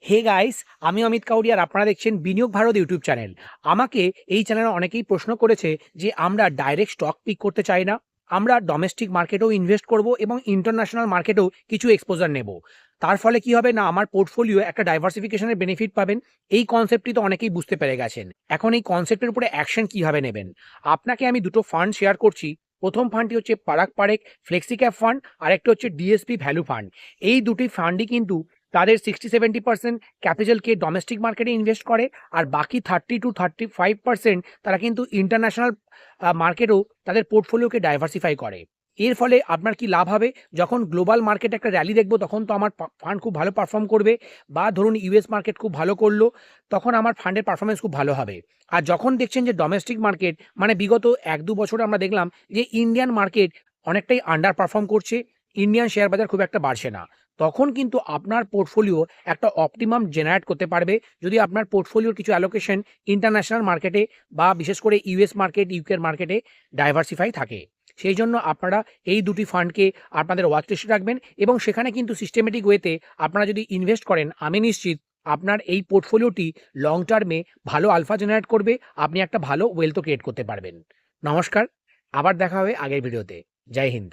Hey guys, আমি অমিত কাউরি আর আপনারা দেখছেন বিনিয়োগ ভারত ইউটিউব চ্যানেল। আমাকে এই চ্যানেলে অনেকেই প্রশ্ন করেছে যে আমরা ডাইরেক্ট স্টক পিক করতে চাই না, আমরা ডোমেস্টিক মার্কেটেও ইনভেস্ট করব এবং ইন্টারন্যাশনাল মার্কেটেও কিছু এক্সপোজার নেব। তার ফলে কি হবে না, আমার পোর্টফোলিও একটা ডাইভার্সিফিকেশনের বেনিফিট পাবেন। এই কনসেপ্টটি তো অনেকেই বুঝতে পেরে গেছেন। এখন এই কনসেপ্টের উপরে অ্যাকশন কিভাবে নেবেন? আপনাকে আমি দুটো ফান্ড শেয়ার করছি। প্রথম ফান্ডটি হচ্ছে Parag Parikh flexi cap fund, আর একটা হচ্ছে ডিএসপি ভ্যালু ফান্ড। এই দুটি ফান্ডই কিন্তু তাদের 60-70% ক্যাপিটালকে ডোমেস্টিক মার্কেটে ইনভেস্ট করে, আর বাকি 30-35% তারা কিন্তু ইন্টারন্যাশনাল মার্কেটেও তাদের পোর্টফোলিওকে ডাইভার্সিফাই করে। এর ফলে আপনার কি লাভ হবে? যখন গ্লোবাল মার্কেটে একটা র্যালি দেখবো তখন তো আমার ফান্ড খুব ভালো পারফর্ম করবে, বা ধরুন ইউএস মার্কেট খুব ভালো করলো, তখন আমার ফান্ডের পারফরমেন্স খুব ভালো হবে। আর যখন দেখছেন যে ডোমেস্টিক মার্কেট, মানে বিগত 1-2 বছরে আমরা দেখলাম যে ইন্ডিয়ান মার্কেট অনেকটাই আন্ডার পারফর্ম করছে, ইন্ডিয়ান শেয়ার বাজার খুব একটা বাড়ছে না, তখন কিন্তু আপনার পোর্টফোলিও একটা অপটিমাম জেনারেট করতে পারবে যদি আপনার পোর্টফোলিওর কিছু অ্যালোকেশন ইন্টারন্যাশনাল মার্কেটে বা বিশেষ করে ইউএস মার্কেট, ইউকের মার্কেটে ডাইভার্সিফাই থাকে। সেই জন্য আপনারা এই দুটি ফান্ডকে আপনাদের ওয়াচ লিস্টে রাখবেন, এবং সেখানে কিন্তু সিস্টেমেটিক ওয়েতে আপনারা যদি ইনভেস্ট করেন, আমি নিশ্চিত আপনার এই পোর্টফোলিওটি লং টার্মে ভালো আলফা জেনারেট করবে, আপনি একটা ভালো ওয়েলথও ক্রিয়েট করতে পারবেন। নমস্কার, আবার দেখা হবে আগের ভিডিওতে। জয় হিন্দ।